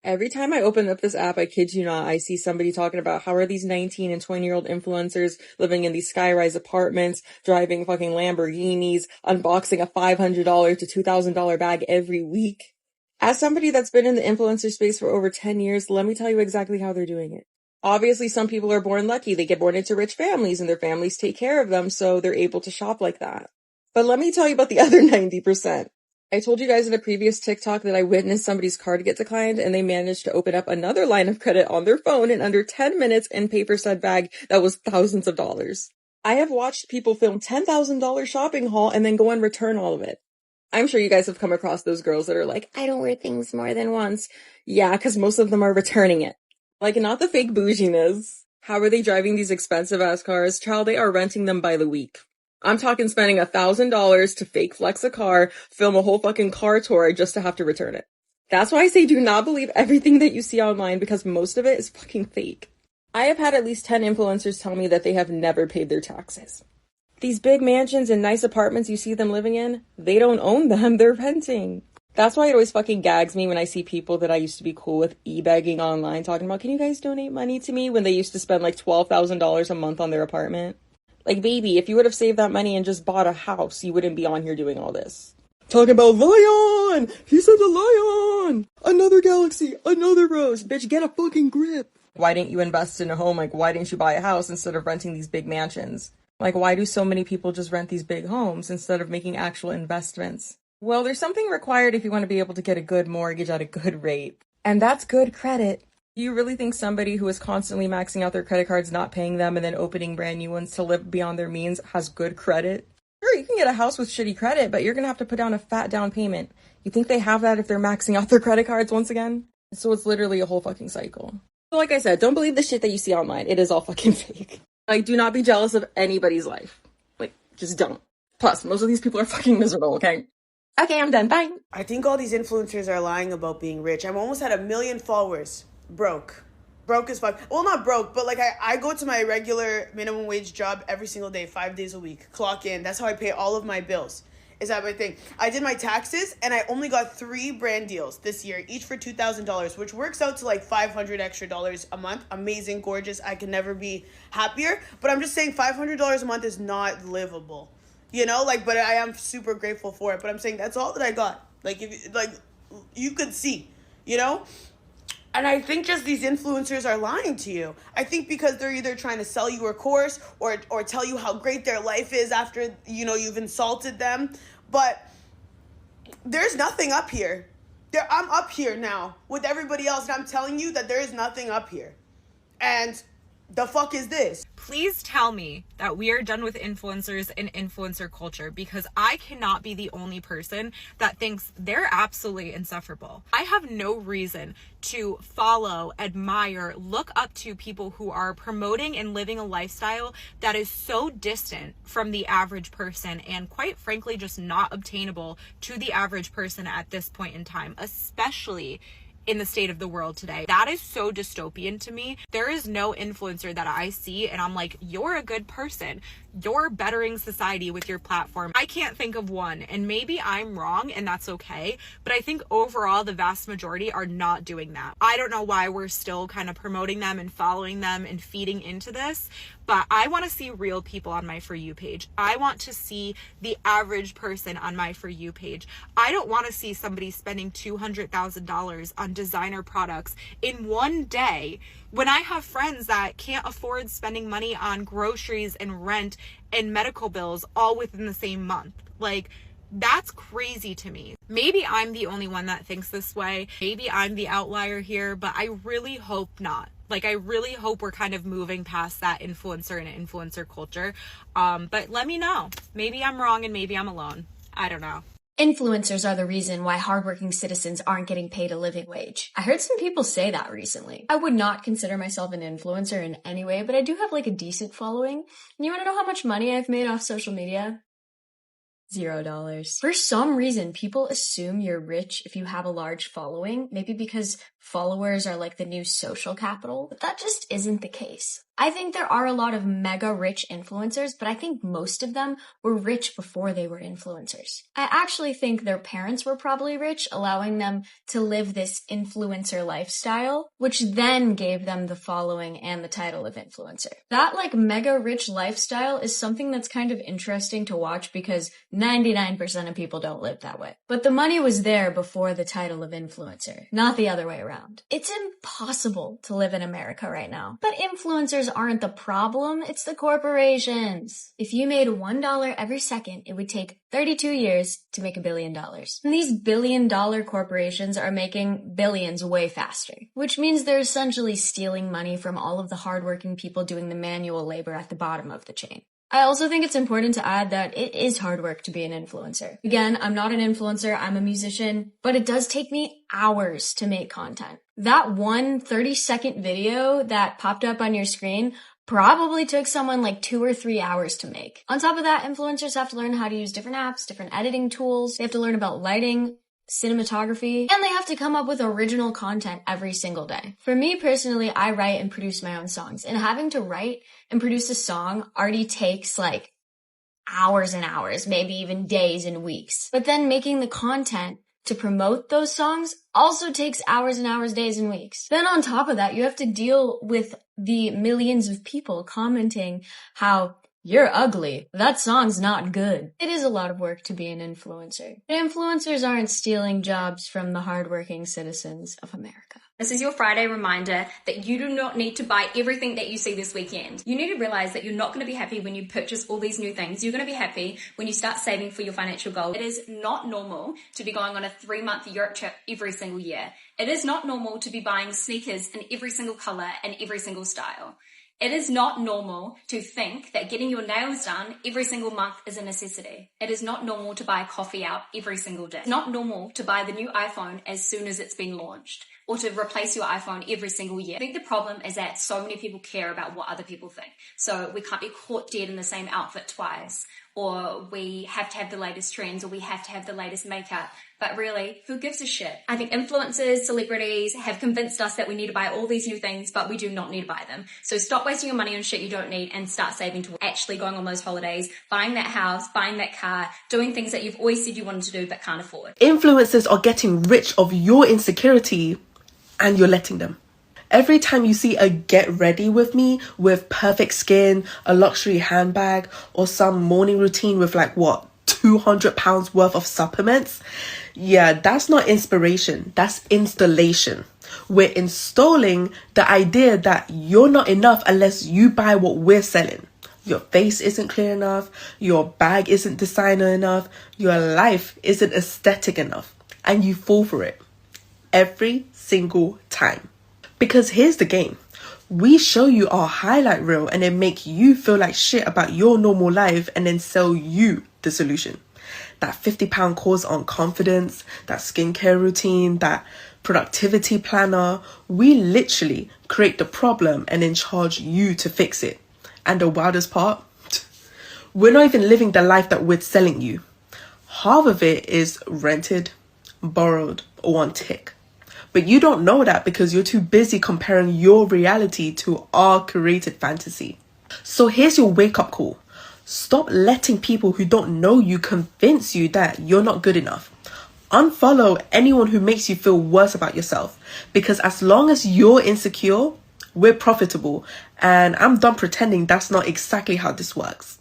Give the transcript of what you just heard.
Every time I open up this app, I kid you not, I see somebody talking about how are these 19 and 20-year-old influencers living in these skyrise apartments, driving fucking Lamborghinis, unboxing a $500 to $2,000 bag every week. As somebody that's been in the influencer space for over 10 years, let me tell you exactly how they're doing it. Obviously, some people are born lucky. They get born into rich families and their families take care of them, so they're able to shop like that. But let me tell you about the other 90%. I told you guys in a previous TikTok that I witnessed somebody's card get declined and they managed to open up another line of credit on their phone in under 10 minutes and pay for said bag that was thousands of dollars. I have watched people film $10,000 shopping haul and then go and return all of it. I'm sure you guys have come across those girls that are like, I don't wear things more than once. Yeah, because most of them are returning it. Like, not the fake bouginess. How are they driving these expensive ass cars? Child, they are renting them by the week. I'm talking spending $1,000 to fake flex a car, film a whole fucking car tour just to have to return it. That's why I say do not believe everything that you see online because most of it is fucking fake. I have had at least 10 influencers tell me that they have never paid their taxes. These big mansions and nice apartments you see them living in, they don't own them, they're renting. That's why it always fucking gags me when I see people that I used to be cool with e-begging online talking about, can you guys donate money to me when they used to spend like $12,000 a month on their apartment? Like, baby, if you would have saved that money and just bought a house, you wouldn't be on here doing all this. Talking about Lion! He said the Lion! Another galaxy, another rose. Bitch, get a fucking grip. Why didn't you invest in a home? Like, why didn't you buy a house instead of renting these big mansions? Like, why do so many people just rent these big homes instead of making actual investments? Well, there's something required if you want to be able to get a good mortgage at a good rate. And that's good credit. Do you really think somebody who is constantly maxing out their credit cards, not paying them, and then opening brand new ones to live beyond their means has good credit? Sure, you can get a house with shitty credit, but you're gonna have to put down a fat down payment. You think they have that if they're maxing out their credit cards once again? So it's literally a whole fucking cycle. So like I said, don't believe the shit that you see online. It is all fucking fake. Like, do not be jealous of anybody's life. Like, just don't. Plus, most of these people are fucking miserable, okay? Okay, I'm done. Bye. I think all these influencers are lying about being rich. I'm almost at 1 million followers. Broke as fuck. Well, not broke, but like I go to my regular minimum wage job every single day, 5 days a week. Clock in. That's how I pay all of my bills. Is that my thing? I did my taxes and I only got 3 brand deals this year, each for $2,000, which works out to like $500 extra a month. Amazing, gorgeous. I can never be happier. But I'm just saying $500 a month is not livable. You know, like, but I am super grateful for it. But I'm saying that's all that I got. Like, if like you could see, you know. And I think just these influencers are lying to you. I think because they're either trying to sell you a course or tell you how great their life is after, you know, you've insulted them. But there's nothing up here. I'm up here now with everybody else, and I'm telling you that there is nothing up here. And the fuck is this? Please tell me that we are done with influencers and influencer culture, because I cannot be the only person that thinks they're absolutely insufferable. I have no reason to follow, admire, look up to people who are promoting and living a lifestyle that is so distant from the average person and quite frankly just not obtainable to the average person at this point in time, especially in the state of the world today. That is so dystopian to me. There is no influencer that I see and I'm like, you're a good person. You're bettering society with your platform. I can't think of one, and maybe I'm wrong and that's okay, but I think overall the vast majority are not doing that. I don't know why we're still kind of promoting them and following them and feeding into this, but I want to see real people on my For You page. I want to see the average person on my For You page. I don't want to see somebody spending $200,000 on designer products in one day when I have friends that can't afford spending money on groceries and rent and medical bills all within the same month. Like, that's crazy to me. Maybe I'm the only one that thinks this way. Maybe I'm the outlier here, but I really hope not. Like, I really hope we're kind of moving past that influencer and influencer culture. But let me know. Maybe I'm wrong and maybe I'm alone. I don't know. Influencers are the reason why hardworking citizens aren't getting paid a living wage. I heard some people say that recently. I would not consider myself an influencer in any way, but I do have like a decent following. And you want to know how much money I've made off social media? $0. For some reason, people assume you're rich if you have a large following, maybe because followers are like the new social capital, but that just isn't the case. I think there are a lot of mega rich influencers, but I think most of them were rich before they were influencers. I actually think their parents were probably rich, allowing them to live this influencer lifestyle, which then gave them the following and the title of influencer. That like mega rich lifestyle is something that's kind of interesting to watch because 99% of people don't live that way. But the money was there before the title of influencer, not the other way around. It's impossible to live in America right now. But influencers aren't the problem, it's the corporations. If you made $1 every second, it would take 32 years to make $1 billion. And these billion-dollar corporations are making billions way faster, which means they're essentially stealing money from all of the hardworking people doing the manual labor at the bottom of the chain. I also think it's important to add that it is hard work to be an influencer. Again, I'm not an influencer, I'm a musician, but it does take me hours to make content. That one 30-second video that popped up on your screen probably took someone like 2 or 3 hours to make. On top of that, influencers have to learn how to use different apps, different editing tools. They have to learn about lighting, cinematography, and they have to come up with original content every single day. For me personally, I write and produce my own songs, and having to write and produce a song already takes like hours and hours, maybe even days and weeks. But then making the content to promote those songs also takes hours and hours, days and weeks. Then on top of that, you have to deal with the millions of people commenting how you're ugly. That song's not good. It is a lot of work to be an influencer. But influencers aren't stealing jobs from the hardworking citizens of America. This is your Friday reminder that you do not need to buy everything that you see this weekend. You need to realize that you're not going to be happy when you purchase all these new things. You're going to be happy when you start saving for your financial goals. It is not normal to be going on a 3-month Europe trip every single year. It is not normal to be buying sneakers in every single color and every single style. It is not normal to think that getting your nails done every single month is a necessity. It is not normal to buy coffee out every single day. It's not normal to buy the new iPhone as soon as it's been launched, or to replace your iPhone every single year. I think the problem is that so many people care about what other people think. So we can't be caught dead in the same outfit twice, or we have to have the latest trends, or we have to have the latest makeup. But really, who gives a shit? I think influencers, celebrities have convinced us that we need to buy all these new things, but we do not need to buy them. So stop wasting your money on shit you don't need and start saving to actually going on those holidays, buying that house, buying that car, doing things that you've always said you wanted to do but can't afford. Influencers are getting rich of your insecurity and you're letting them. Every time you see a get ready with me with perfect skin, a luxury handbag, or some morning routine with like what, 200 pounds worth of supplements, yeah, that's not inspiration, that's installation. We're installing the idea that you're not enough unless you buy what we're selling. Your face isn't clear enough, your bag isn't designer enough, your life isn't aesthetic enough, and you fall for it every single time. Because here's the game. We show you our highlight reel and then make you feel like shit about your normal life and then sell you the solution. That £50 course on confidence, that skincare routine, that productivity planner. We literally create the problem and then charge you to fix it. And the wildest part, we're not even living the life that we're selling you. Half of it is rented, borrowed, or on tick. But you don't know that because you're too busy comparing your reality to our created fantasy. So here's your wake-up call. Stop letting people who don't know you convince you that you're not good enough. Unfollow anyone who makes you feel worse about yourself. Because as long as you're insecure, we're profitable. And I'm done pretending that's not exactly how this works.